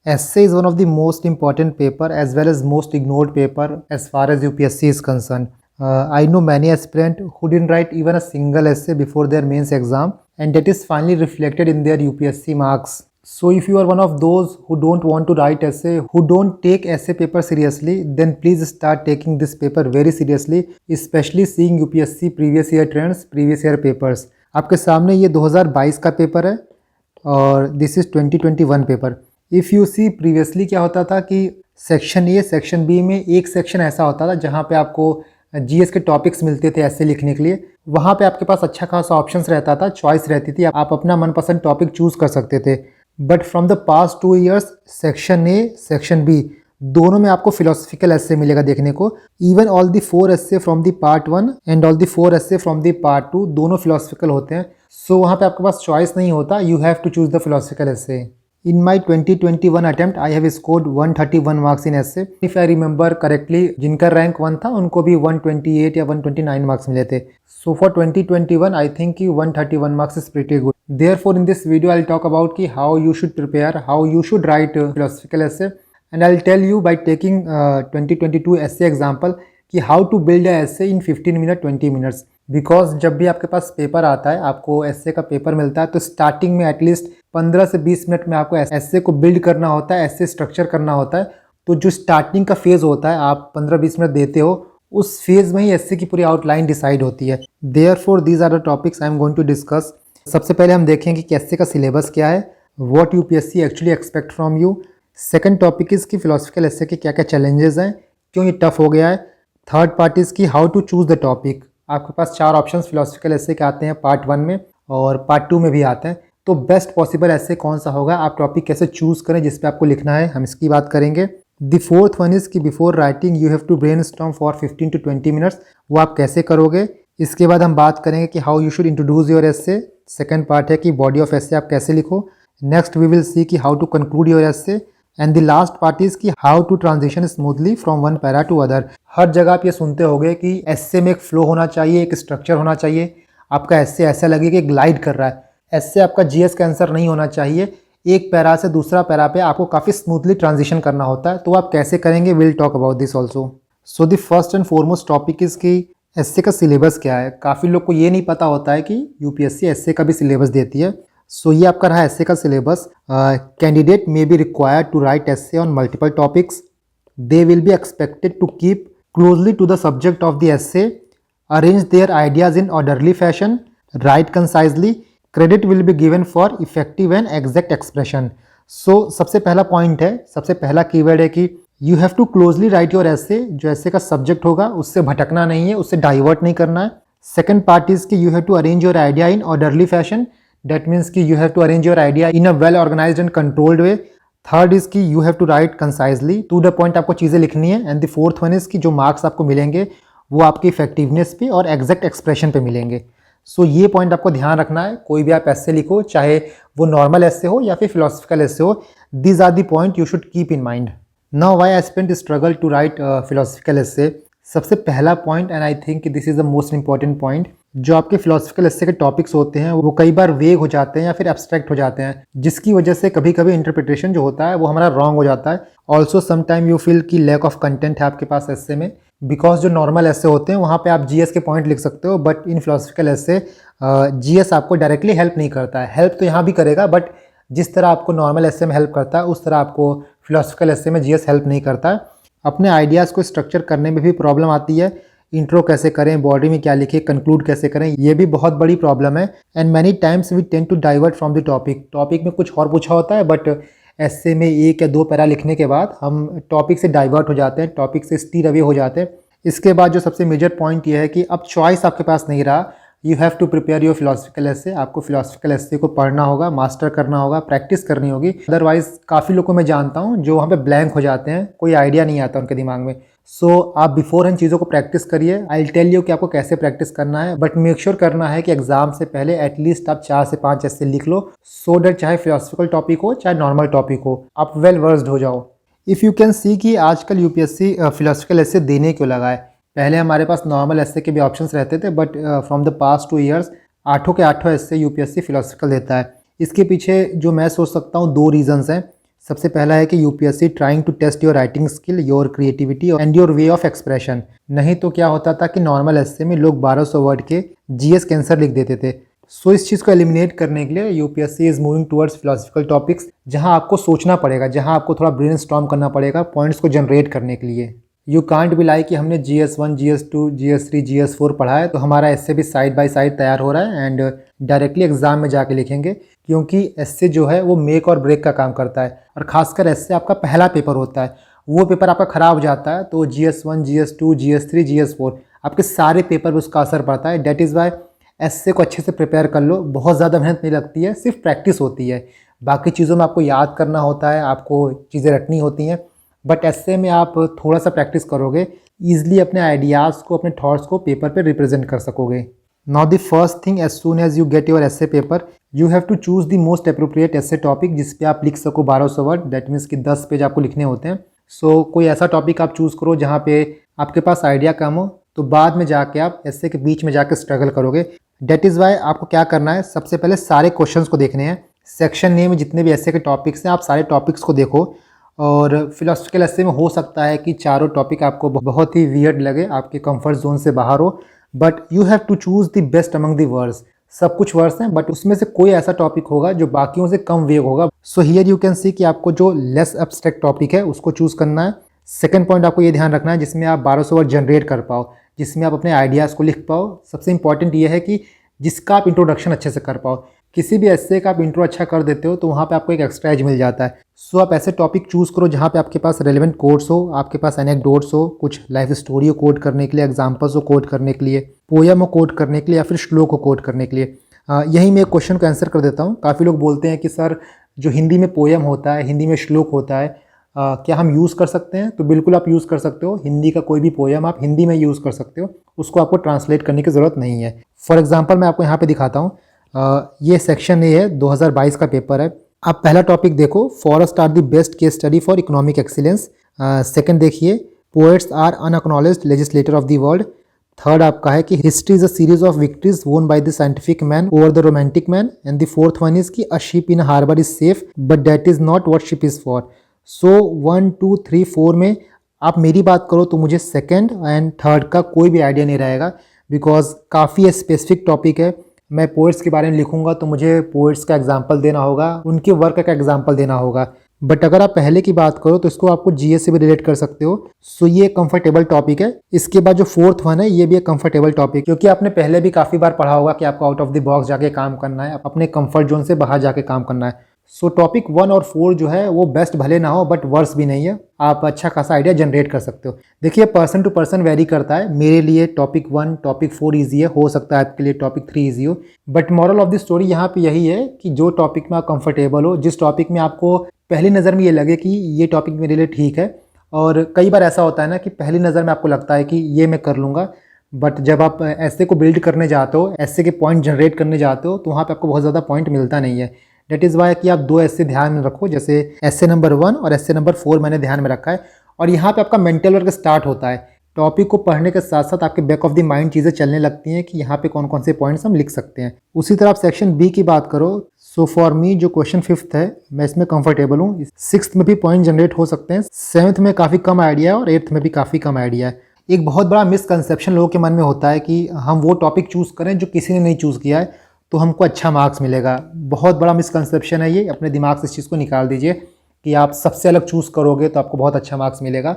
Essay is one of the most important paper as well as most ignored paper as far as UPSC is concerned. I know many aspirants who didn't write even a single essay before their mains exam, and that is finally reflected in their UPSC marks. So if you are one of those who don't want to write essay, who don't take essay paper seriously, then please start taking this paper very seriously, especially seeing UPSC previous year trends, previous year papers. आपके सामने ये 2022 का paper है और this is 2021 paper. If you see previously क्या होता था कि सेक्शन ए सेक्शन बी में एक सेक्शन ऐसा होता था जहाँ पे आपको जीएस के टॉपिक्स मिलते थे ऐसे लिखने के लिए. वहाँ पे आपके पास अच्छा खासा ऑप्शंस रहता था, चॉइस रहती थी, आप अपना मनपसंद टॉपिक चूज़ कर सकते थे. But from the past 2 years section A section B दोनों में आपको फिलोसफिकल एस्से मिलेगा देखने को. Even all the 4 essay from the part 1 and all the 4 essay from the part 2 दोनों फिलोसफिकल होते हैं. सो वहाँ पे आपके पास चॉइस नहीं होता, you have to choose the philosophical essay. In my 2021 attempt, I have scored 131 marks in essay. If I remember correctly, जिनका rank 1 था उनको भी 128 या 129 मार्क्स मिले थे. So for 2021, I think कि 131 marks is pretty good. Therefore, in this video, I'll talk about कि how you should prepare, how you should write philosophical essay, and I'll tell you by taking 2022 essay example कि how to build a essay in 15 minutes, 20 minutes. Because जब भी आपके पास paper आता है, आपको एस्से का paper मिलता है, तो स्टार्टिंग में एटलीस्ट 15 से 20 मिनट में आपको एस्से को बिल्ड करना होता है, एस्से स्ट्रक्चर करना होता है. तो जो स्टार्टिंग का फेज़ होता है, आप 15-20 मिनट देते हो, उस फेज़ में ही एस्से की पूरी आउटलाइन डिसाइड होती है. Therefore these are the topics I am going to discuss. सबसे पहले हम देखेंगे कि एस्से का सिलेबस क्या है, what UPSC actually expect from you. Second topic is कि फिलोसफिकल एस्से के क्या क्या चैलेंजेस हैं, क्यों ये टफ हो गया है. थर्ड पार्ट इज़ कि how to choose the topic. आपके पास 4 ऑप्शंस फिलोसफिकल एस्से के आते हैं पार्ट 1 में और पार्ट 2 में भी आते हैं. तो बेस्ट पॉसिबल एस्से कौन सा होगा, आप टॉपिक कैसे चूज़ करें जिस पे आपको लिखना है, हम इसकी बात करेंगे. द फोर्थ वन इज़ कि before writing you have to brainstorm for 15 to 20 minutes. वो आप कैसे करोगे. इसके बाद हम बात करेंगे कि how you should introduce your essay. Second part है कि बॉडी ऑफ एस्से आप कैसे लिखो. नेक्स्ट वी विल सी कि how to conclude your essay. And the last part is कि how to transition smoothly from one para to other. हर जगह आप ये सुनते होंगे कि एस्से में एक फ्लो होना चाहिए, एक स्ट्रक्चर होना चाहिए. आपका एस्से ऐसा लगे कि ग्लाइड कर रहा है. एस्से आपका जीएस का आंसर नहीं होना चाहिए. एक पैरा से दूसरा पैरा पे आपको काफ़ी स्मूथली ट्रांजिशन करना होता है. तो आप कैसे करेंगे, will talk about this also. So the first and foremost topic is कि एस्से का सिलेबस क्या है. काफ़ी लोग को ये नहीं पता होता है कि यूपीएससी एस्से का भी सिलेबस देती है. सो ये आपका रहा एस्से का syllabus. Candidate may be required to write essay on multiple topics. They will be expected to keep closely to the subject of the essay, arrange their ideas in orderly fashion, write concisely. Credit will be given for effective and exact expression. So सबसे पहला point है, सबसे पहला keyword है कि you have to closely write your essay. जो essay का subject होगा उससे भटकना नहीं है, उससे डाइवर्ट नहीं करना है. सेकेंड पार्ट इज कि you have to arrange your idea in orderly fashion. That means कि you have to arrange your idea in a well organized and controlled way. Third is कि you have to write concisely, to the point आपको चीज़ें लिखनी है. And the fourth one is कि जो marks आपको मिलेंगे वो आपकी इफेक्टिवनेस पे और एग्जैक्ट एक्सप्रेशन पे मिलेंगे. सो ये पॉइंट आपको ध्यान रखना है. कोई भी आप एस्से लिखो, चाहे वो नॉर्मल एस्से हो या फिर फिलोसफिकल एस्से हो, these are the point you should keep in mind. Now why aspirant struggle to write philosophical essay. सबसे पहला point, and I think this is the most important point, जो आपके फिलोसफिकल एस्से के topics होते हैं वो कई बार वेग हो जाते हैं या फिर एब्स्ट्रैक्ट हो जाते हैं, जिसकी वजह से कभी कभी इंटरप्रिटेशन जो होता है वो हमारा रॉन्ग हो जाता है. ऑल्सो समटाइम यू फील कि लैक ऑफ कंटेंट है आपके पास एस्से में. बिकॉज जो नॉर्मल एस्से होते हैं वहाँ पे आप जीएस के पॉइंट लिख सकते हो, but in philosophical essay GS आपको डायरेक्टली हेल्प नहीं करता है. हेल्प तो यहाँ भी करेगा, बट जिस तरह आपको नॉर्मल एस्से में हेल्प करता है उस तरह आपको फिलोसफिकल एस्से में जीएस हेल्प नहीं करता है. अपने आइडियाज़ को स्ट्रक्चर करने में भी प्रॉब्लम आती है. इंट्रो कैसे करें, बॉडी में क्या लिखें, कंक्लूड कैसे करें, ये भी बहुत बड़ी प्रॉब्लम है. And many times we tend to divert from the topic. Topic में कुछ और पूछा होता है, बट एस्से में 1 या 2 पैरा लिखने के बाद हम टॉपिक से डाइवर्ट हो जाते हैं, टॉपिक से स्टीर अवे हो जाते हैं. इसके बाद जो सबसे मेजर पॉइंट ये है कि अब चॉइस आपके पास नहीं रहा. You have to prepare your philosophical essay. आपको फिलोसफिकल एस्से को पढ़ना होगा, मास्टर करना होगा, प्रैक्टिस करनी होगी. अदरवाइज काफ़ी लोगों को मैं जानता हूँ जो वहाँ पे ब्लैंक हो जाते हैं, कोई आइडिया नहीं आता उनके दिमाग में. सो आप बिफोर इन चीज़ों को प्रैक्टिस करिए. आई विल टेल यू कि आपको कैसे प्रैक्टिस करना है, बट मेक श्योर करना है कि एग्जाम से पहले एटलीस्ट आप 4 से 5 एस्से लिख लो, सो डैट चाहे फिलोसफिकल टॉपिक हो चाहे नॉर्मल टॉपिक हो, आप वेल वर्स्ड हो जाओ. इफ़ यू कैन सी कि आजकल यूपीएससी फिलोसफिकल एस्से देने क्यों लगा है. पहले हमारे पास नॉर्मल एस्से के भी ऑप्शंस रहते थे, but from the past 2 years 8 के 8 एस्से यूपीएससी फिलोसफिकल देता है. इसके पीछे जो मैं सोच सकता हूँ 2 रीजंस हैं. सबसे पहला है कि UPSC trying to test your writing skill, your creativity and your way of expression. नहीं तो क्या होता था कि नॉर्मल एस्से में लोग 1200 वर्ड के जीएस के आंसर लिख देते थे। सो इस चीज़ को एलिमिनेट करने के लिए UPSC is moving towards philosophical topics, जहां आपको सोचना पड़ेगा, जहां आपको थोड़ा ब्रेनस्टॉर्म करना पड़ेगा पॉइंट्स को जनरेट करने के लिए। यू कांट बी लाइक कि हमने GS1, GS2, GS3, GS4 पढ़ा है तो हमारा एस्से भी साइड बाय साइड तैयार हो रहा है एंड डायरेक्टली एग्जाम में जाके लिखेंगे, क्योंकि एस्से जो है वो मेक और ब्रेक का काम करता है। और खासकर एस्से आपका पहला पेपर होता है, वो पेपर आपका ख़राब हो जाता है तो GS1, GS2, GS3, GS4 आपके सारे पेपर पर उसका असर पड़ता है। डेट इज़ वाई एस्से को अच्छे से प्रिपेयर कर लो, बहुत ज़्यादा मेहनत नहीं लगती है, सिर्फ प्रैक्टिस होती है। बाकी चीज़ों में आपको याद करना होता है, आपको चीज़ें रटनी होती हैं, बट एस्से में आप थोड़ा सा प्रैक्टिस करोगे, ईजिली अपने आइडियाज़ को, अपने थॉट्स को पेपर पे रिप्रेजेंट कर सकोगे। Now the first thing, as soon as you get your essay paper, you have to choose the most appropriate essay topic जिस पे आप लिख सको 1200 वर्ड। दैट मीन्स कि 10 पेज आपको लिखने होते हैं। सो कोई ऐसा टॉपिक आप चूज़ करो जहाँ पे आपके पास आइडिया कम हो, तो बाद में जाके आप एस्से के बीच में जाके स्ट्रगल करोगे। डेट इज़ वाई आपको क्या करना है, सबसे पहले सारे क्वेश्चंस को देखने हैं। सेक्शन ए में जितने भी एस्से के टॉपिक्स हैं, आप सारे टॉपिक्स को देखो। और फिलोसफिकल एस्से में हो सकता है कि चारों टॉपिक आपको बहुत ही वियर्ड लगे, आपके कंफर्ट जोन से बाहर हो, but you have to choose the best among the words. सब कुछ वर्ड्स हैं, बट उसमें से कोई ऐसा टॉपिक होगा जो बाकियों से कम वेग होगा। So here you can see कि आपको जो लेस एब्स्ट्रैक्ट टॉपिक है उसको चूज़ करना है। सेकंड पॉइंट आपको ये ध्यान रखना है जिसमें आप 1200 वर्ड जनरेट कर पाओ, जिसमें आप अपने आइडियाज़ को लिख पाओ। सबसे इंपॉर्टेंट ये है कि जिसका आप इंट्रोडक्शन अच्छे से कर पाओ। किसी भी एस्से का आप इंट्रो अच्छा कर देते हो तो वहाँ पे आपको एक एक्स्ट्रा एज मिल जाता है। सो आप ऐसे टॉपिक चूज़ करो जहाँ पे आपके पास रेलेवेंट कोट्स हो, आपके पास एनेक्डोट्स हो, कुछ लाइफ स्टोरी को कोट करने के लिए, एग्जाम्पल्स को कोट करने के लिए, पोयम को कोट करने के लिए, या फिर श्लोक को कोट करने के लिए। यही मैं एक क्वेश्चन को आंसर कर देता हूँ। काफ़ी लोग बोलते हैं कि सर जो हिंदी में पोयम होता है, हिंदी में श्लोक होता है, क्या हम यूज़ कर सकते हैं? तो बिल्कुल आप यूज़ कर सकते हो। हिंदी का कोई भी पोयम आप हिंदी में यूज़ कर सकते हो, उसको आपको ट्रांसलेट करने की ज़रूरत नहीं है। फॉर एग्जांपल मैं आपको यहाँ पे दिखाता हूँ। ये सेक्शन ए है, 2022 का पेपर है। आप पहला टॉपिक देखो, forest are the best case study for economic excellence. Second देखिए, poets are unacknowledged legislator of the world. Third आपका है कि history is a series of victories won by the scientific man over the romantic man. And the fourth one is कि a ship in harbour is safe but that is not what ship is for. So 1, 2, 3, 4 में आप मेरी बात करो तो मुझे second and third का कोई भी आइडिया नहीं रहेगा, बिकॉज काफ़ी स्पेसिफिक टॉपिक है। मैं पोएट्स के बारे में लिखूंगा तो मुझे पोएट्स का एग्जाम्पल देना होगा, उनके वर्क का एग्जाम्पल देना होगा। बट अगर आप पहले की बात करो तो इसको आपको जीएस से भी रिलेट कर सकते हो। सो ये कंफर्टेबल टॉपिक है। इसके बाद जो फोर्थ वन है ये भी एक कंफर्टेबल टॉपिक, क्योंकि आपने पहले भी काफ़ी बार पढ़ा होगा कि आपको आउट ऑफ द बॉक्स जाके काम करना है, अपने कंफर्ट जोन से बाहर जाके काम करना है। सो टॉपिक 1 और 4 जो है वो बेस्ट भले ना हो बट वर्स भी नहीं है, आप अच्छा खासा आइडिया जनरेट कर सकते हो। देखिए पर्सन टू पर्सन वेरी करता है। मेरे लिए टॉपिक 1, टॉपिक 4 ईजी है, हो सकता है आपके लिए टॉपिक 3 ईजी हो। But moral of the story यहाँ पे यही है कि जो टॉपिक में आप कंफर्टेबल हो, जिस टॉपिक में आपको पहली नज़र में ये लगे कि ये टॉपिक मेरे लिए ठीक है। और कई बार ऐसा होता है ना कि पहली नज़र में आपको लगता है कि ये मैं कर लूँगा, बट जब आप ऐसे को बिल्ड करने जाते हो, ऐसे के पॉइंट जनरेट करने जाते हो, तो वहाँ पे आपको बहुत ज़्यादा पॉइंट मिलता नहीं है। डेट इज़ वाई कि आप 2 ऐसे ध्यान में रखो, जैसे ऐसे नंबर 1 और ऐसे नंबर 4 मैंने ध्यान में रखा है। और यहाँ पे आपका मेंटल वर्क स्टार्ट होता है। टॉपिक को पढ़ने के साथ साथ आपके बैक ऑफ द माइंड चीज़ें चलने लगती हैं कि यहाँ पे कौन कौन से पॉइंट्स हम लिख सकते हैं। उसी तरह आप सेक्शन बी की बात करो। सो फॉर मी जो क्वेश्चन 5th है मैं इसमें कंफर्टेबल हूँ। 6th में भी पॉइंट जनरेट हो सकते हैं, 7th में काफ़ी कम आइडिया है और 8th में भी काफ़ी कम आइडिया है। एक बहुत बड़ा मिसकंसेप्शन लोगों के मन में होता है कि हम वो टॉपिक चूज़ करें जो किसी ने नहीं चूज़ किया है तो हमको अच्छा मार्क्स मिलेगा। बहुत बड़ा मिसकंसेप्शन है ये, अपने दिमाग से इस चीज़ को निकाल दीजिए कि आप सबसे अलग चूज़ करोगे तो आपको बहुत अच्छा मार्क्स मिलेगा।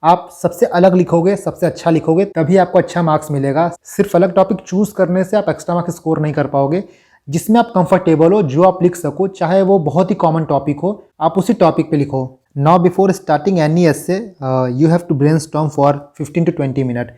आप सबसे अलग लिखोगे, सबसे अच्छा लिखोगे, तभी आपको अच्छा मार्क्स मिलेगा। सिर्फ अलग टॉपिक चूज़ करने से आप एक्स्ट्रा मार्क्स स्कोर नहीं कर पाओगे। जिसमें आप कंफर्टेबल हो, जो आप लिख सको, चाहे वो बहुत ही कॉमन टॉपिक हो, आप उसी टॉपिक पे लिखो। Now before starting any essay you have to brainstorm for 15 to 20 minute.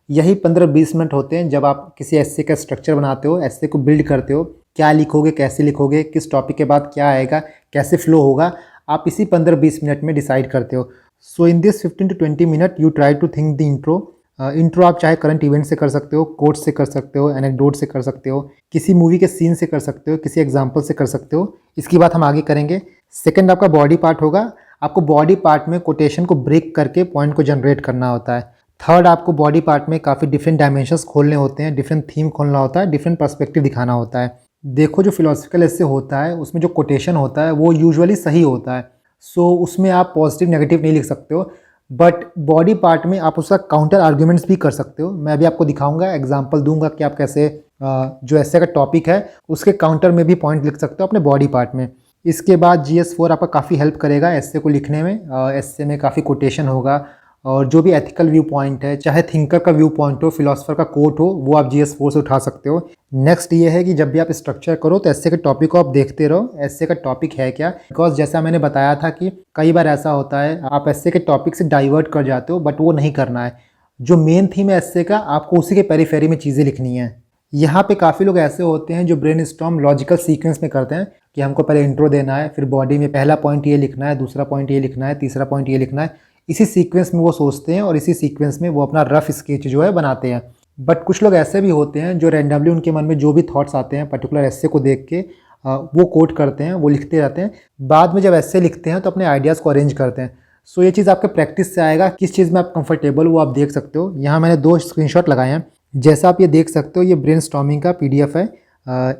यही 15-20 मिनट होते हैं जब आप किसी एस्से का स्ट्रक्चर बनाते हो, एस्से को बिल्ड करते हो। क्या लिखोगे, कैसे लिखोगे, किस टॉपिक के बाद क्या आएगा, कैसे फ्लो होगा, आप इसी 15-20 मिनट में डिसाइड करते हो। So in this 15 to 20 minute you try to think the intro. Intro आप चाहे करंट इवेंट से कर सकते हो, कोट से कर सकते हो, एनेक्डोट से कर सकते हो, किसी मूवी के सीन से कर सकते हो, किसी एग्जाम्पल से कर सकते हो। इसकी बात हम आगे करेंगे। सेकंड आपका बॉडी पार्ट होगा। आपको बॉडी पार्ट में कोटेशन को ब्रेक करके पॉइंट को जनरेट करना होता है। थर्ड आपको बॉडी पार्ट में काफ़ी डिफरेंट डायमेंशंस खोलने होते हैं, डिफरेंट थीम खोलना होता है, डिफरेंट पर्सपेक्टिव दिखाना होता है। देखो जो फिलोसफिकल एस्से होता है उसमें जो कोटेशन होता है वो यूजुअली सही होता है। सो उसमें आप पॉजिटिव नेगेटिव नहीं लिख सकते हो, बट बॉडी पार्ट में आप उसका काउंटर आर्ग्यूमेंट्स भी कर सकते हो। मैं अभी आपको दिखाऊंगा, एग्जांपल दूंगा कि आप कैसे जो ऐसे का टॉपिक है उसके काउंटर में भी पॉइंट लिख सकते हो अपने बॉडी पार्ट में। इसके बाद GS4 आपका काफ़ी हेल्प करेगा ऐसे को लिखने में। ऐसे में काफ़ी कोटेशन होगा और जो भी एथिकल व्यू पॉइंट है, चाहे थिंकर का व्यू पॉइंट हो, फिलोसफर का कोट हो, वो आप GS4 से उठा सकते हो। नेक्स्ट ये है कि जब भी आप स्ट्रक्चर करो तो ऐसे के टॉपिक को आप देखते रहो, ऐसे का टॉपिक है क्या। बिकॉज जैसा मैंने बताया था कि कई बार ऐसा होता है आप ऐसे के टॉपिक से डाइवर्ट कर जाते हो, बट वो नहीं करना है। जो मेन थीम है ऐसे का, आपको उसी के पेरीफेरी में चीज़ें लिखनी है। यहाँ पे काफ़ी लोग ऐसे होते हैं जो ब्रेनस्टॉर्म लॉजिकल सीक्वेंस में करते हैं कि हमको पहले इंट्रो देना है, फिर बॉडी में पहला पॉइंट ये लिखना है, दूसरा पॉइंट ये लिखना है, तीसरा पॉइंट ये लिखना है। इसी सीक्वेंस में वो सोचते हैं और इसी सीक्वेंस में वो अपना रफ स्केच जो है बनाते हैं। बट कुछ लोग ऐसे भी होते हैं जो रैंडमली उनके मन में जो भी थॉट्स आते हैं पर्टिकुलर ऐसे को देख के वो कोट करते हैं, वो लिखते रहते हैं। बाद में जब ऐसे लिखते हैं तो अपने आइडियाज़ को अरेंज करते हैं। सो ये चीज़ आपके प्रैक्टिस से आएगा, किस चीज़ में आप कंफर्टेबल वो आप देख सकते हो। यहाँ मैंने 2 स्क्रीनशॉट लगाए हैं। जैसा आप ये देख सकते हो, ये ब्रेनस्टॉर्मिंग का PDF है।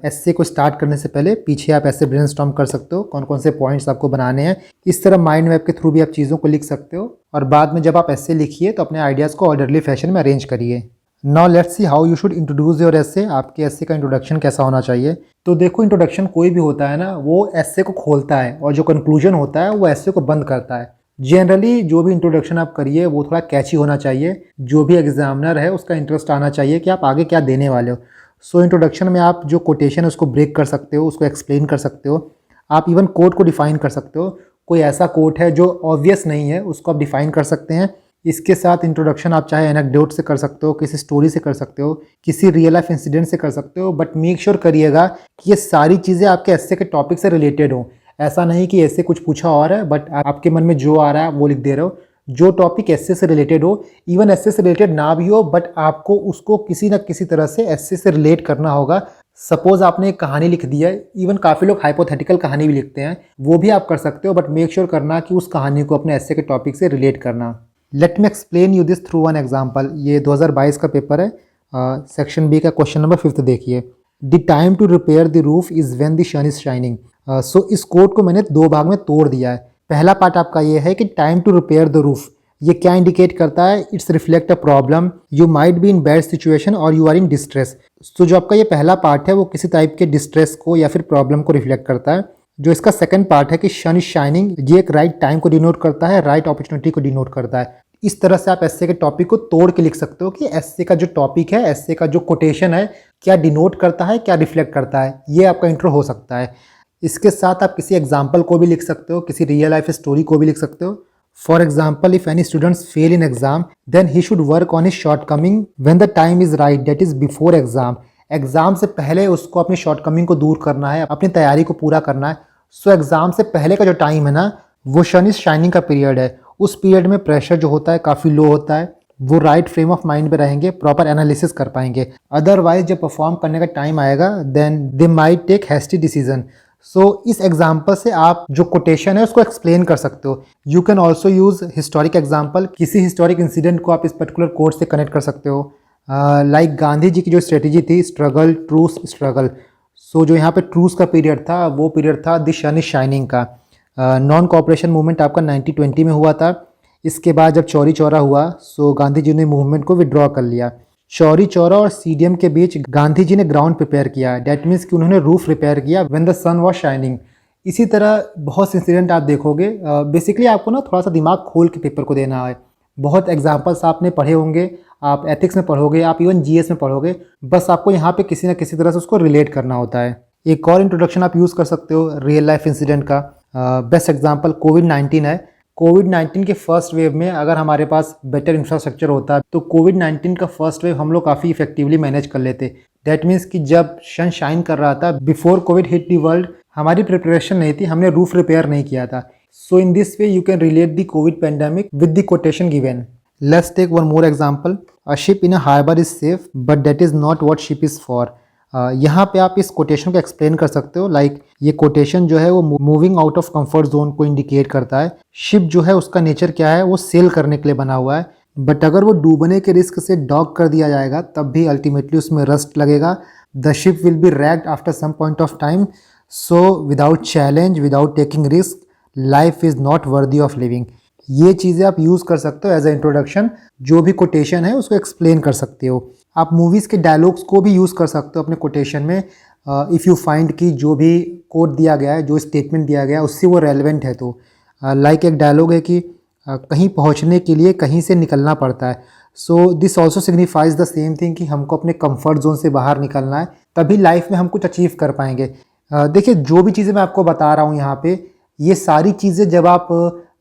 ऐसे को स्टार्ट करने से पहले पीछे आप ऐसे ब्रेनस्टॉर्म कर सकते हो, कौन कौन से पॉइंट्स आपको बनाने हैं। इस तरह माइंड मैप के थ्रू भी आप चीज़ों को लिख सकते हो और बाद में जब आप ऐसे लिखिए तो अपने आइडियाज़ को ऑर्डरली फैशन में अरेंज करिए। Now let's see how you should introduce your ऐसे। आपके ऐसे का इंट्रोडक्शन कैसा होना चाहिए। तो देखो, इंट्रोडक्शन कोई भी होता है ना, वो ऐसे को खोलता है और जो कंक्लूजन होता है वो ऐसे को बंद करता है। जनरली जो भी इंट्रोडक्शन आप करिए वो थोड़ा कैची होना चाहिए। जो भी एग्जामिनर है उसका इंटरेस्ट आना चाहिए कि आप आगे क्या देने वाले हो। सो इंट्रोडक्शन में आप जो कोटेशन है उसको ब्रेक कर सकते हो, उसको एक्सप्लेन कर सकते हो। आप इवन कोट को डिफाइन कर सकते हो। कोई ऐसा कोट है जो ऑब्वियस नहीं है उसको आप डिफाइन कर सकते हैं। इसके साथ इंट्रोडक्शन आप चाहे एनेक्डोट से कर सकते हो, किसी स्टोरी से कर सकते हो, किसी रियल लाइफ इंसिडेंट से कर सकते हो, बट मेक श्योर करिएगा कि ये सारी चीज़ें आपके ऐसे के टॉपिक से रिलेटेड हो। ऐसा नहीं कि ऐसे कुछ पूछा और है बट आपके मन में जो आ रहा है वो लिख दे रहे हो। जो टॉपिक एस्से से रिलेटेड हो, इवन एस्से से रिलेटेड ना भी हो, बट आपको उसको किसी ना किसी तरह से एस्से से रिलेट करना होगा। सपोज आपने एक कहानी लिख दी है, इवन काफ़ी लोग हाइपोथेटिकल कहानी भी लिखते हैं, वो भी आप कर सकते हो, बट मेक श्योर करना कि उस कहानी को अपने एस्से के टॉपिक से रिलेट करना। Let me explain you this through one example. ये 2022 का पेपर है, सेक्शन बी का क्वेश्चन नंबर 5 देखिए। The time to repair the roof is when the sun is shining. So इस कोट को मैंने 2 भाग में तोड़ दिया है। पहला पार्ट आपका ये है कि time to repair the roof, ये क्या इंडिकेट करता है? It's reflect a problem, you might be in bad situation और यू आर इन डिस्ट्रेस। तो जो आपका ये पहला पार्ट है वो किसी टाइप के डिस्ट्रेस को या फिर प्रॉब्लम को रिफ्लेक्ट करता है। जो इसका सेकंड पार्ट है कि सन इज शाइनिंग, ये एक राइट टाइम को डिनोट करता है, राइट अपॉर्चुनिटी को डिनोट करता है। इस तरह से आप एस्से के टॉपिक को तोड़ के लिख सकते हो कि एस्से का जो टॉपिक है, एस्से का जो कोटेशन है, क्या डिनोट करता है, क्या रिफ्लेक्ट करता है। ये आपका इंट्रो हो सकता है। इसके साथ आप किसी एग्जाम्पल को भी लिख सकते हो, किसी रियल लाइफ स्टोरी को भी लिख सकते हो। For example, if any students fail in exam then he should work on his shortcoming when the time is right, that is before exam. Exam से पहले उसको अपनी शॉर्टकमिंग को दूर करना है, अपनी तैयारी को पूरा करना है। सो एग्जाम से पहले का जो टाइम है ना, वो सन इज शाइनिंग का पीरियड है। उस पीरियड में प्रेशर जो होता है काफ़ी लो होता है, वो राइट फ्रेम ऑफ माइंड में रहेंगे, प्रॉपर एनालिसिस कर पाएंगे। अदरवाइज जब परफॉर्म करने का टाइम आएगा then they might take hasty decision. So इस एग्जाम्पल से आप जो कोटेशन है उसको एक्सप्लेन कर सकते हो। You can also use historic example, किसी हिस्टोरिक इंसिडेंट को आप इस पर्टिकुलर कोट से कनेक्ट कर सकते हो। लाइक गांधी जी की जो स्ट्रेटेजी थी, स्ट्रगल ट्रूस स्ट्रगल। सो जो यहाँ पे ट्रूस का पीरियड था वो पीरियड था द सन इज शाइनिंग का। नॉन कॉपरेशन मूवमेंट आपका 1920 में हुआ था। इसके बाद जब चौरी चौरा हुआ सो गांधी जी ने मूवमेंट को विड्रॉ कर लिया। चौरी चौरा और CDM के बीच गांधी जी ने ग्राउंड प्रिपेयर किया, डैट मीन्स कि उन्होंने रूफ रिपेयर किया when the sun was shining. इसी तरह बहुत से इंसिडेंट आप देखोगे। बेसिकली आपको ना थोड़ा सा दिमाग खोल के पेपर को देना है। बहुत एग्जाम्पल्स आपने पढ़े होंगे, आप एथिक्स में पढ़ोगे, आप इवन GS में पढ़ोगे, बस आपको यहाँ पे किसी ना किसी तरह से उसको रिलेट करना होता है। एक और इंट्रोडक्शन आप यूज़ कर सकते हो रियल लाइफ इंसिडेंट का। बेस्ट एग्जाम्पल कोविड-19 है। कोविड-19 के फर्स्ट वेव में अगर हमारे पास बेटर इंफ्रास्ट्रक्चर होता तो कोविड-19 का फर्स्ट वेव हम लोग काफ़ी इफेक्टिवली मैनेज कर लेते। दैट मीन्स कि जब सन शाइन कर रहा था before COVID hit the world, हमारी प्रिपरेशन नहीं थी, हमने रूफ रिपेयर नहीं किया था। So in this way you can relate the COVID pandemic with the quotation given. Let's take one more example. A ship in a harbour is safe but that is not what ship is for. यहाँ पे आप इस quotation को explain कर सकते हो। Like ये quotation जो है वो moving out of comfort zone को इंडिकेट करता है। शिप जो है उसका नेचर क्या है, वो सेल करने के लिए बना हुआ है, बट अगर वो डूबने के रिस्क से डॉक कर दिया जाएगा तब भी अल्टीमेटली उसमें रस्ट लगेगा। The ship will be wrecked after some point of time. So without challenge, without taking risk, life is not worthy of living. ये चीज़ें आप यूज़ कर सकते हो एज अ इंट्रोडक्शन, जो भी कोटेशन है उसको एक्सप्लेन कर सकते हो। आप मूवीज़ के डायलॉग्स को भी यूज़ कर सकते हो अपने कोटेशन में, इफ़ यू फाइंड कि जो भी कोट दिया गया है, जो स्टेटमेंट दिया गया है उससे वो रेलेवेंट है। तो लाइक एक डायलॉग है कि कहीं पहुंचने के लिए कहीं से निकलना पड़ता है। So this also signifies the same thing कि हमको अपने कंफर्ट जोन से बाहर निकलना है, तभी लाइफ में हम कुछ अचीव कर पाएंगे। देखिए, जो भी चीज़ें मैं आपको बता रहा हूँ यहाँ पे, ये सारी चीज़ें जब आप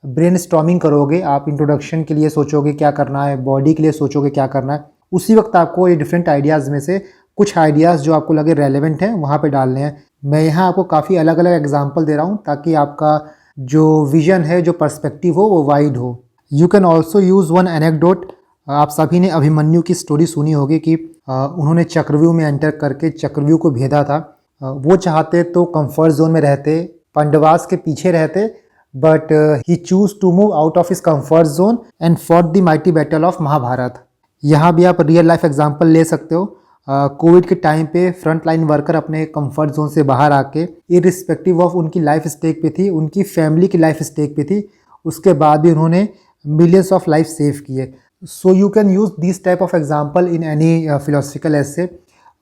ब्रेन स्टॉर्मिंग करोगे, आप इंट्रोडक्शन के लिए सोचोगे क्या करना है, बॉडी के लिए सोचोगे क्या करना है, उसी वक्त आपको ये डिफरेंट आइडियाज़ में से कुछ आइडियाज़ जो आपको लगे रेलेवेंट हैं वहाँ पे डालने हैं। मैं यहाँ आपको काफ़ी अलग अलग एग्जांपल दे रहा हूँ ताकि आपका जो विजन है, जो पर्सपेक्टिव हो, वो वाइड हो। You can also use one anecdote. आप सभी ने अभिमन्यु की स्टोरी सुनी होगी कि उन्होंने चक्रव्यूह में एंटर करके चक्रव्यूह को भेदा था। वो चाहते तो कंफर्ट जोन में रहते, पांडवास के पीछे रहते, but he choose to move out of his comfort zone and fought the mighty battle of Mahabharata. यहाँ भी आप रियल लाइफ एग्जांपल ले सकते हो। कोविड के टाइम पे फ्रंट लाइन वर्कर अपने कंफर्ट जोन से बाहर आके, इरिस्पेक्टिव ऑफ उनकी लाइफ स्टेक पे थी, उनकी फैमिली की लाइफ स्टेक पे थी, उसके बाद भी उन्होंने मिलियंस ऑफ लाइफ सेव किए। So you can use this type of example in any philosophical essay.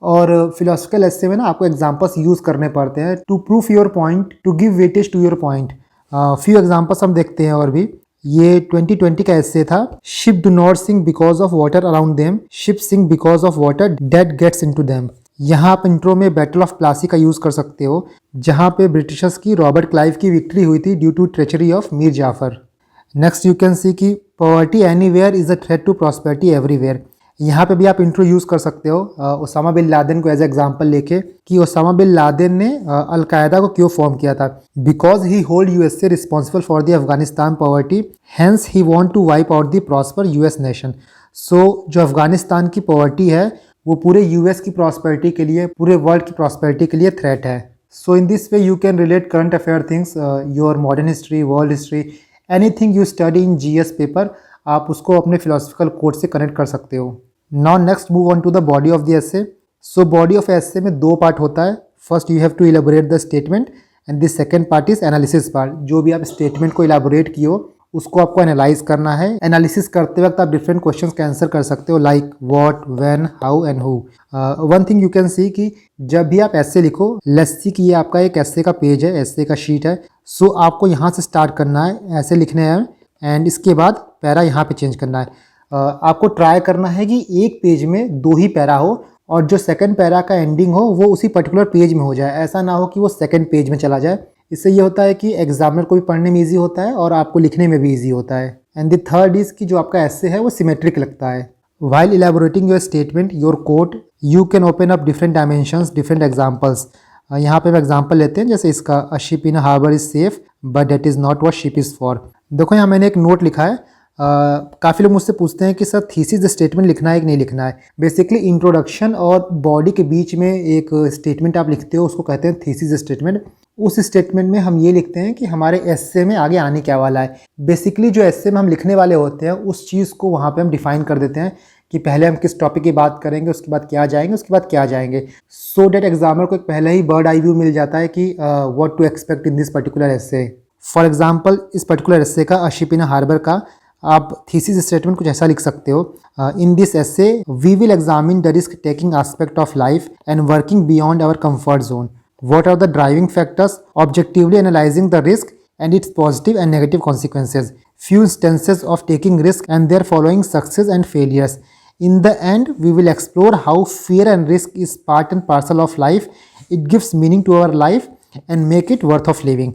और फिलोसफिकल एस्से में ना आपको एग्जाम्पल्स यूज़ करने पड़ते हैं to proof your point, to give weightage to your point. Few examples हम देखते हैं और भी। ये 2020 का एस्से था, ship do not sink because of water around them, ship sink because of water that gets into them. यहाँ आप इंट्रो में बैटल ऑफ प्लासी का यूज़ कर सकते हो, जहाँ पे ब्रिटिशर्स की रॉबर्ट क्लाइव की विक्ट्री हुई थी due to treachery of Mir Jafar. Next you can see कि poverty anywhere is a threat to prosperity everywhere. यहाँ पे भी आप इंट्रो यूज़ कर सकते हो ओसामा बिन लादेन को एज एग्जाम्पल लेके, कि ओसामा बिन लादेन ने अलकायदा को क्यों फॉर्म किया था। Because he hold USA responsible for the Afghanistan poverty, hence he want to wipe out the prosper US nation. सो जो अफगानिस्तान की पॉवर्टी है वो पूरे यूएस की प्रॉस्पेरिटी के लिए, पूरे वर्ल्ड की प्रॉस्पेरिटी के लिए थ्रेट है। So in this way you can relate current affair things, your modern history, world history, anything you study in GS paper, आप उसको अपने फिलोसफिकल कोड से कनेक्ट कर सकते हो। Now next move on to the body of the essay. So body of essay में दो part होता है। First you have to elaborate the statement and the second part is analysis part. जो भी आप स्टेटमेंट को इलेबोरेट किए हो उसको आपको एनालाइज करना है। एनालिसिस करते वक्त आप डिफरेंट क्वेश्चंस का आंसर कर सकते हो, like what, when, how and who. One thing you can see कि जब भी आप एस्से लिखो, लेट्स सी कि ये आपका एक एस्से का पेज है, एस्से का शीट है। सो आपको यहाँ से स्टार्ट करना है, ऐसे लिखने हैं, एंड इसके बाद पैरा यहाँ पे चेंज करना है। आपको ट्राई करना है कि एक पेज में दो ही पैरा हो और जो सेकंड पैरा का एंडिंग हो वो उसी पर्टिकुलर पेज में हो जाए। ऐसा ना हो कि वो सेकंड पेज में चला जाए। इससे ये होता है कि एग्जामिनर को भी पढ़ने में ईजी होता है और आपको लिखने में भी ईजी होता है। एंड द थर्ड इज कि जो आपका एस्से है वो सिमेट्रिक लगता है। While elaborating your statement, your quote, you can open up different dimensions, different examples. यहाँ पे हम एग्जाम्पल लेते हैं, जैसे इसका, a ship in harbour is safe but that is not what ship is for. देखो यहाँ मैंने एक नोट लिखा है। काफ़ी लोग मुझसे पूछते हैं कि सर थीसिस स्टेटमेंट लिखना है कि नहीं लिखना है। बेसिकली इंट्रोडक्शन और बॉडी के बीच में एक स्टेटमेंट आप लिखते हो, उसको कहते हैं थीसिस स्टेटमेंट। उस स्टेटमेंट में हम ये लिखते हैं कि हमारे एस्से में आगे आने क्या वाला है। बेसिकली जो एस्से में हम लिखने वाले होते हैं उस चीज़ को वहाँ पे हम डिफाइन कर देते हैं कि पहले हम किस टॉपिक की बात करेंगे, उसके बाद क्या जाएंगे, उसके बाद क्या जाएंगे। सो डेट एग्जामिनर को एक पहले ही बर्ड आई व्यू मिल जाता है कि what to expect in this particular essay. For example, इस पर्टिकुलर एस्से का, अ शिप इन हार्बर का, आप थीसिस स्टेटमेंट कुछ ऐसा लिख सकते हो, in this essay we will examine the risk taking aspect of life and working beyond our comfort zone. What are the driving factors? Objectively analyzing the risk and its positive and negative consequences. Few instances of taking risk and their following success and failures. In the end, we will explore how fear and risk is part and parcel of life. It gives meaning to our life and make it worth of living.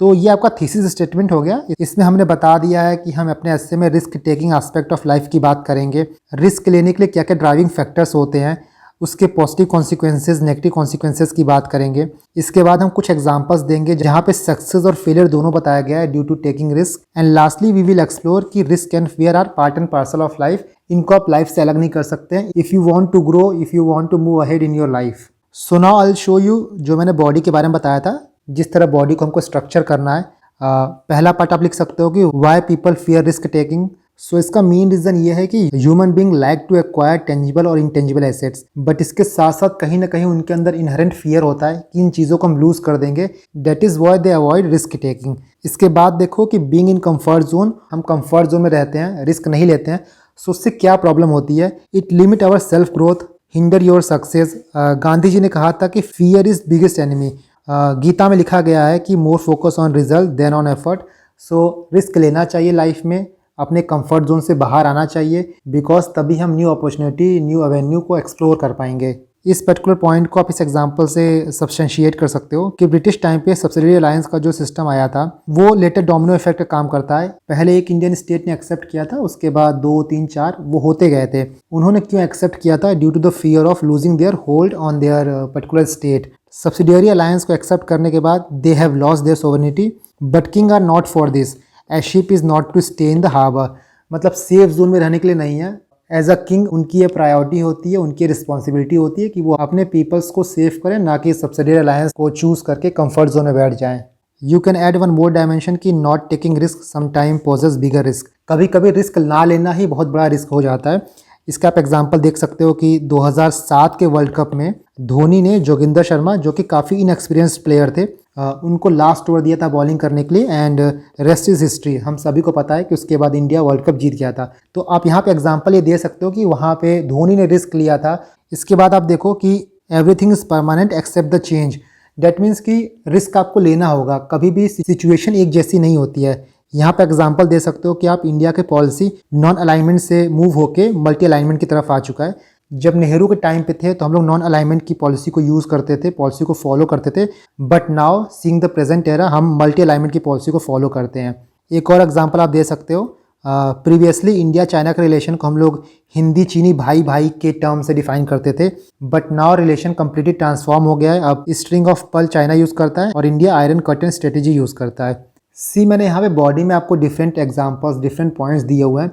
तो ये आपका thesis statement हो गया। इसमें हमने बता दिया है कि हम अपने एस्से में risk taking aspect of life की बात करेंगे, रिस्क लेने के लिए क्या क्या ड्राइविंग फैक्टर्स होते हैं, उसके पॉजिटिव कॉन्सिक्वेंसेज, नेगेटिव कॉन्सिक्वेंसेज की बात करेंगे। इसके बाद हम कुछ एग्जांपल्स देंगे जहाँ पे सक्सेस और फेलियर दोनों बताया गया है due to taking risk. And lastly we will explore कि risk and fear are part and parcel of life. इनको आप लाइफ से अलग नहीं कर सकते हैं। If you want to grow, if you want to move ahead in your life. So now I will show you, जो मैंने बॉडी के बारे में बताया था, जिस तरह बॉडी को हमको स्ट्रक्चर करना है। पहला पार्ट आप लिख सकते हो कि why people fear risk taking, so इसका मेन रीज़न ये है कि human being like to acquire tangible और इंटेंजिबल एसेट्स, बट इसके साथ साथ कहीं ना कहीं उनके अंदर इनहेरेंट फियर होता है कि इन चीज़ों को हम लूज़ कर देंगे। That is why they avoid risk taking. इसके बाद देखो कि बीइंग इन कंफर्ट जोन, हम कंफर्ट जोन में रहते हैं, रिस्क नहीं लेते हैं। सो उससे क्या प्रॉब्लम होती है? It limit our self growth, hinder your success. Gandhi ji ने कहा था कि fear is biggest enemy. Gita में लिखा गया है कि more focus on result than on effort. So risk लेना चाहिए लाइफ में, अपने कंफर्ट जोन से बाहर आना चाहिए, बिकॉज तभी हम न्यू अपॉर्चुनिटी, न्यू एवेन्यू को एक्सप्लोर कर पाएंगे। इस पर्टिकुलर पॉइंट को आप इस एग्जांपल से सब्सटेंशिएट कर सकते हो कि ब्रिटिश टाइम पे सब्सिडियरी अलायंस का जो सिस्टम आया था वो लेटर डोमिनो इफेक्ट का काम करता है। पहले एक इंडियन स्टेट ने एक्सेप्ट किया था, उसके बाद 2, 3, 4 वो होते गए थे। उन्होंने क्यों एक्सेप्ट किया था? Due to the fear of losing their hold on their particular state. Subsidiary alliance को एक्सेप्ट करने के बाद they have lost their sovereignty, but king are not for this, as ship is not to stay in the harbour. मतलब safe zone में रहने के लिए नहीं है। एज अ किंग उनकी ये प्रायोरिटी होती है, उनकी रिस्पॉन्सिबिलिटी होती है कि वो अपने पीपल्स को सेव करें, ना कि सब्सिडियरी अलायंस को चूज करके कंफर्ट जोन में बैठ जाएं। You can add one more dimension कि not taking risk sometime poses bigger risk. कभी कभी रिस्क ना लेना ही बहुत बड़ा रिस्क हो जाता है। इसका आप एग्जांपल देख सकते हो कि 2007 के वर्ल्ड कप में धोनी ने जोगिंदर शर्मा, जो कि काफ़ी इनएक्सपीरियंस्ड प्लेयर थे, उनको लास्ट ओवर दिया था बॉलिंग करने के लिए, एंड रेस्ट इज हिस्ट्री। हम सभी को पता है कि उसके बाद इंडिया वर्ल्ड कप जीत गया था। तो आप यहाँ पे एग्जांपल ये दे सकते हो कि वहाँ पे धोनी ने रिस्क लिया था। इसके बाद आप देखो कि everything is permanent except the change. That means कि रिस्क आपको लेना होगा, कभी भी सिचुएशन एक जैसी नहीं होती है। यहाँ पे एग्जांपल दे सकते हो कि आप इंडिया के पॉलिसी नॉन अलाइनमेंट से मूव होके मल्टी अलाइनमेंट की तरफ आ चुका है। जब नेहरू के टाइम पे थे तो हम लोग नॉन अलाइनमेंट की पॉलिसी को यूज़ करते थे, पॉलिसी को फॉलो करते थे, but now seeing the present era हम मल्टी अलाइनमेंट की पॉलिसी को फॉलो करते हैं। एक और एग्जांपल आप दे सकते हो, प्रीवियसली इंडिया चाइना के रिलेशन को हम लोग हिंदी चीनी भाई भाई के टर्म से डिफाइन करते थे, but now relation completely transform हो गया है। अब string of pearl China use करता है और India iron curtain strategy use करता है। सी मैंने यहाँ पे बॉडी में आपको डिफरेंट एग्जांपल्स, डिफरेंट पॉइंट्स दिए हुए हैं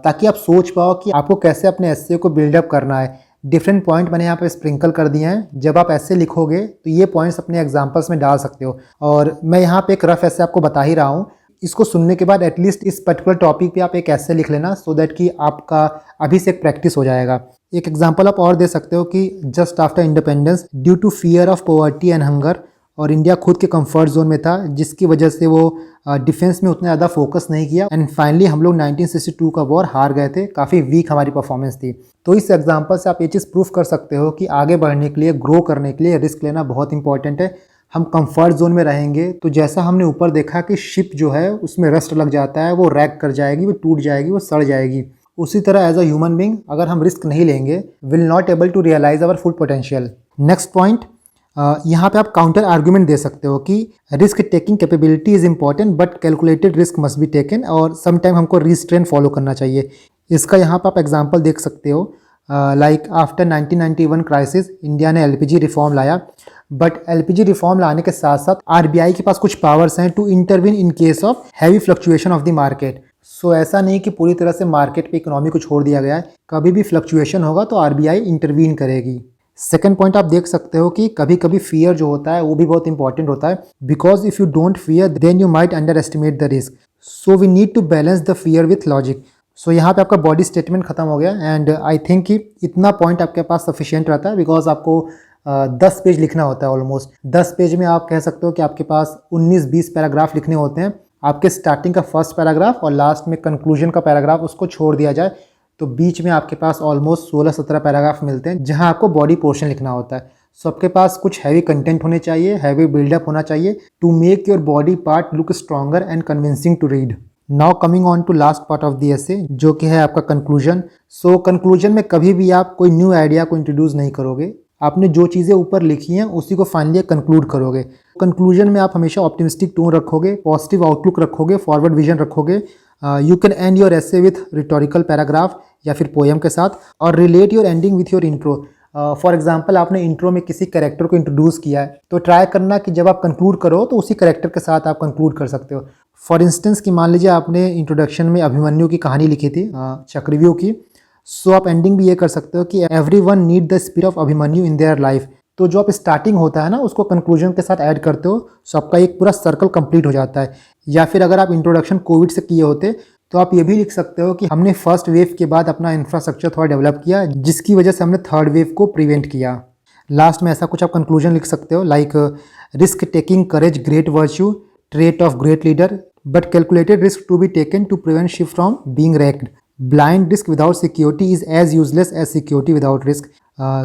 ताकि आप सोच पाओ कि आपको कैसे अपने एस्से को बिल्डअप करना है। डिफरेंट पॉइंट मैंने यहाँ पे स्प्रिंकल कर दिए हैं। जब आप एस्से लिखोगे तो ये पॉइंट्स अपने एग्जांपल्स में डाल सकते हो, और मैं यहाँ पे एक रफ एस्से आपको बता ही रहा हूँ। इसको सुनने के बाद एटलीस्ट इस पर्टिकुलर टॉपिक पे आप एक एस्से लिख लेना, सो दैट कि आपका अभी से एक प्रैक्टिस हो जाएगा। एक एग्जांपल आप और दे सकते हो कि just after independence, due to fear of poverty and hunger, और इंडिया खुद के कंफर्ट जोन में था, जिसकी वजह से वो डिफेंस में उतना ज़्यादा फोकस नहीं किया, एंड फाइनली हम लोग 1962 का वॉर हार गए थे। काफ़ी वीक हमारी परफॉर्मेंस थी। तो इस एग्जांपल से आप ये चीज़ प्रूफ कर सकते हो कि आगे बढ़ने के लिए, ग्रो करने के लिए रिस्क लेना बहुत इंपॉर्टेंट है। हम कंफर्ट जोन में रहेंगे तो जैसा हमने ऊपर देखा कि शिप जो है उसमें रस्ट लग जाता है, वो रैक कर जाएगी, वो टूट जाएगी, वो सड़ जाएगी। उसी तरह एज अ ह्यूमन बींग अगर हम रिस्क नहीं लेंगे, will not able to realise our full potential. Next point, यहाँ पे आप काउंटर आर्ग्यूमेंट दे सकते हो कि risk taking capability is important but calculated risk must be taken, और समटाइम हमको रिस्ट्रेन फॉलो करना चाहिए। इसका यहाँ पे आप एग्जांपल देख सकते हो, लाइक आफ्टर 1991 क्राइसिस इंडिया ने एलपीजी रिफॉर्म लाया, बट एलपीजी रिफॉर्म लाने के साथ साथ आरबीआई के पास कुछ पावर्स हैं to intervene in case of heavy fluctuation of the market. So ऐसा नहीं कि पूरी तरह से मार्केट पे इकोनॉमी को छोड़ दिया गया है, कभी भी फ्लक्चुएशन होगा तो आरबीआई इंटरवीन करेगी। सेकेंड पॉइंट आप देख सकते हो कि कभी कभी फियर जो होता है वो भी बहुत इंपॉर्टेंट होता है, because if you don't fear then you might underestimate the risk, so we need to balance the fear with logic. So यहाँ पे आपका बॉडी स्टेटमेंट खत्म हो गया, एंड आई थिंक कि इतना पॉइंट आपके पास सफिशिएंट रहता है, बिकॉज आपको 10 पेज लिखना होता है। ऑलमोस्ट 10 पेज में आप कह सकते हो कि आपके पास 19-20 पैराग्राफ लिखने होते हैं। आपके स्टार्टिंग का फर्स्ट पैराग्राफ और लास्ट में कंक्लूजन का पैराग्राफ उसको छोड़ दिया जाए तो बीच में आपके पास ऑलमोस्ट 16-17 पैराग्राफ मिलते हैं जहां आपको बॉडी पोर्शन लिखना होता है। सो आपके पास कुछ हैवी कंटेंट होने चाहिए, हैवी बिल्डअप होना चाहिए to make your body part look stronger and convincing to read. Now coming on to last part of the essay, जो कि है आपका कंक्लूजन। सो कंक्लूजन में कभी भी आप कोई न्यू आइडिया को इंट्रोड्यूस नहीं करोगे, आपने जो चीज़ें ऊपर लिखी हैं उसी को फाइनली कंक्लूड करोगे। कंक्लूजन में आप हमेशा ऑप्टिमिस्टिक टोन रखोगे, पॉजिटिव आउटलुक रखोगे, फॉरवर्ड विजन रखोगे। You can and your essay with rhetorical paragraph या फिर पोएम के साथ, और relate your ending with your intro. For example आपने इंट्रो में किसी कैरेक्टर को इंट्रोड्यूस किया है, तो ट्राई करना कि जब आप कंक्लूड करो तो उसी कैरेक्टर के साथ आप कंक्लूड कर सकते हो। फॉर इंस्टेंस कि मान लीजिए आपने इंट्रोडक्शन में अभिमन्यु की कहानी लिखी थी, चक्रव्यूह की, सो आप एंडिंग भी ये कर सकते हो कि every one need the spirit of Abhimanyu in their life. तो जो आप स्टार्टिंग होता है ना उसको कंक्लूजन के साथ ऐड करते हो, सो आपका एक पूरा सर्कल कंप्लीट हो जाता है। या फिर अगर आप इंट्रोडक्शन कोविड से किए होते तो आप ये भी लिख सकते हो कि हमने फर्स्ट वेव के बाद अपना इंफ्रास्ट्रक्चर थोड़ा डेवलप किया, जिसकी वजह से हमने थर्ड वेव को प्रिवेंट किया। लास्ट में ऐसा कुछ आप कंक्लूजन लिख सकते हो like risk taking courage great virtue, trait of great leader, but calculated risk to be taken to prevent ship from being wrecked. Blind risk without security is as useless as security without risk.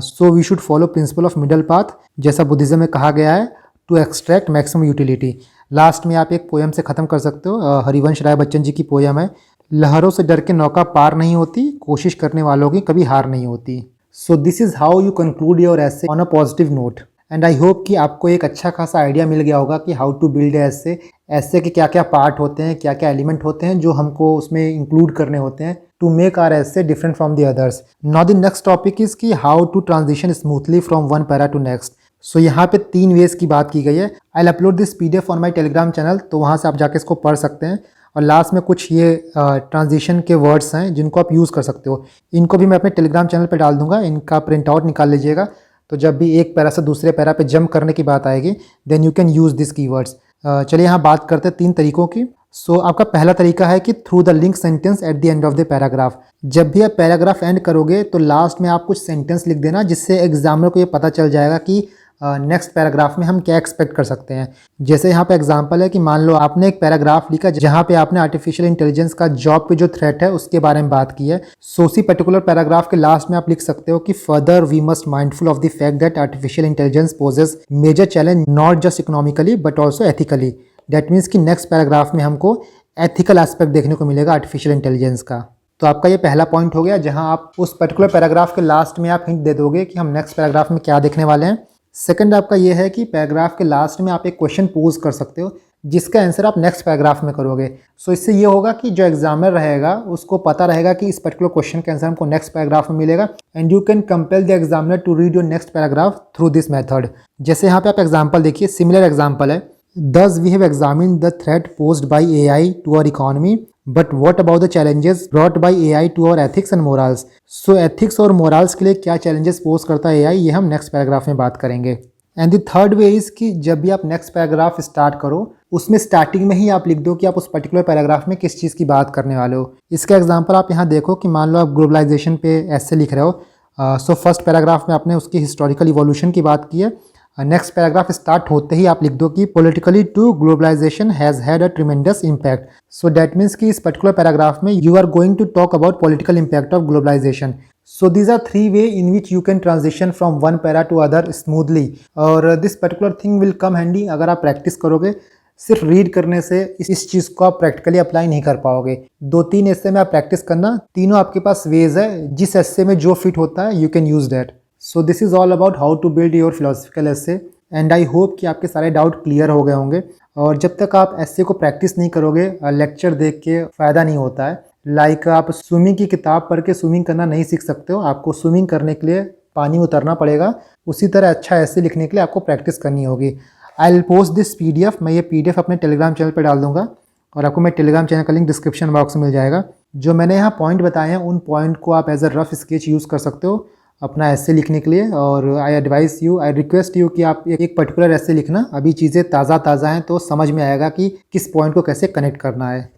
So we should follow principle of middle path, जैसा Buddhism में कहा गया है, to extract maximum utility. Last में आप एक poem से ख़त्म कर सकते हो, हरिवंश राय बच्चन जी की पोयम है, लहरों से डर के नौका पार नहीं होती, कोशिश करने वालों की कभी हार नहीं होती। सो this is how you conclude your essay on a positive note. And I hope कि आपको एक अच्छा खासा आइडिया मिल गया होगा कि हाउ टू बिल्ड ऐसे के क्या क्या पार्ट होते हैं, क्या क्या एलिमेंट होते हैं जो हमको उसमें इंक्लूड करने होते हैं to make our essay different from the others. Now the next topic is कि how to transition smoothly from one para to next. So यहाँ पे 3 वेज की बात की गई है। I upload this PDF on my Telegram channel, तो वहाँ से आप जाके इसको पढ़ सकते हैं। और लास्ट में कुछ ये ट्रांजिशन के वर्ड्स हैं जिनको आप यूज़ कर सकते हो, इनको भी मैं अपने टेलीग्राम चैनल पे डाल दूंगा, इनका प्रिंट आउट निकाल लीजिएगा। तो जब भी एक पैरा से दूसरे पैरा पे जंप करने की बात आएगी then you can use this keywords. चलिए यहाँ बात करते हैं 3 तरीकों की। सो आपका पहला तरीका है कि through the link sentence at the end of the paragraph. जब भी आप पैराग्राफ एंड करोगे तो लास्ट में आप कुछ सेंटेंस लिख देना, जिससे एग्जामिनर को ये पता चल जाएगा कि नेक्स्ट पैराग्राफ में हम क्या एक्सपेक्ट कर सकते हैं। जैसे यहाँ पे एग्जांपल है कि मान लो आपने एक पैराग्राफ लिखा जहाँ पे आपने आर्टिफिशियल इंटेलिजेंस का जॉब पे जो थ्रेट है उसके बारे में बात की है। सो उसी पर्टिकुलर पैराग्राफ के लास्ट में आप लिख सकते हो कि further we must mindful of the fact that artificial intelligence poses major challenge not just economically but also ethically. That means कि नेक्स्ट पैराग्राफ में हमको एथिकल एस्पेक्ट देखने को मिलेगा आर्टिफिशियल इंटेलिजेंस का। तो आपका ये पहला पॉइंट हो गया, जहाँ आप उस पर्टिकुलर पैराग्राफ के लास्ट में आप हिंट दे दोगे कि हम नेक्स्ट पैराग्राफ में क्या देखने वाले हैं। सेकंड आपका ये है कि पैराग्राफ के लास्ट में आप एक क्वेश्चन पोज कर सकते हो जिसका आंसर आप नेक्स्ट पैराग्राफ में करोगे। सो इससे ये होगा कि जो एग्जामिनर रहेगा उसको पता रहेगा कि इस पर्टिकुलर क्वेश्चन का आंसर हमको नेक्स्ट पैराग्राफ में मिलेगा, and you can compel the examiner to read your next paragraph through this method. जैसे यहाँ पे आप एग्जाम्पल देखिए, सिमिलर एग्जाम्पल है, Thus we have examined the threat posed by AI to our economy, but what about the challenges brought by AI to our ethics and morals? So ethics और morals के लिए क्या challenges pose करता है AI, ये हम next paragraph में बात करेंगे। And the third way is कि जब भी आप नेक्स्ट पैराग्राफ स्टार्ट करो उसमें स्टार्टिंग में ही आप लिख दो कि आप उस पर्टिकुलर पैराग्राफ में किस चीज़ की बात करने वाले हो। इसका एग्जांपल आप यहाँ देखो कि मान लो आप ग्लोबलाइजेशन पे ऐसे लिख रहे हो। सो फर्स्ट पैराग्राफ में आपने उसकी हिस्टोरिकल इवोल्यूशन की बात की है। नेक्स्ट पैराग्राफ स्टार्ट होते ही आप लिख दो कि politically to globalization has had a tremendous impact. So that means कि इस पर्टिकुलर पैराग्राफ में you are going to talk about political impact of globalization. So these are 3 ways in which you can transition from one para to other smoothly, और this particular thing will come handy अगर आप practice करोगे। सिर्फ read करने से इस चीज़ को आप प्रैक्टिकली अप्लाई नहीं कर पाओगे। 2-3 एस्से में आप प्रैक्टिस करना, तीनों आपके पास वेज है, जिस एस्से में जो फिट होता है you can use that. So this is all about how to build your philosophical essay, and I hope कि आपके सारे डाउट क्लियर हो गए होंगे। और जब तक आप एस्से को प्रैक्टिस नहीं करोगे लेक्चर देख के फ़ायदा नहीं होता है। लाइक आप स्विमिंग की किताब पढ़ के स्विमिंग करना नहीं सीख सकते हो, आपको स्विमिंग करने के लिए पानी उतरना पड़ेगा। उसी तरह अच्छा ऐसे लिखने के लिए आपको प्रैक्टिस करनी होगी। I will post this PDF, मैं ये PDF अपने टेलीग्राम चैनल पर डाल दूंगा, और आपको मैं टेलीग्राम चैनल का लिंक डिस्क्रिप्शन बॉक्स में मिल जाएगा। जो मैंने यहाँ पॉइंट बताए हैं उन पॉइंट को आप as a rough sketch use कर सकते हो अपना ऐसे लिखने के लिए। और आई रिक्वेस्ट यू कि आप एक पर्टिकुलर ऐसे लिखना, अभी चीज़ें ताज़ा हैं तो समझ में आएगा कि किस पॉइंट को कैसे कनेक्ट करना है।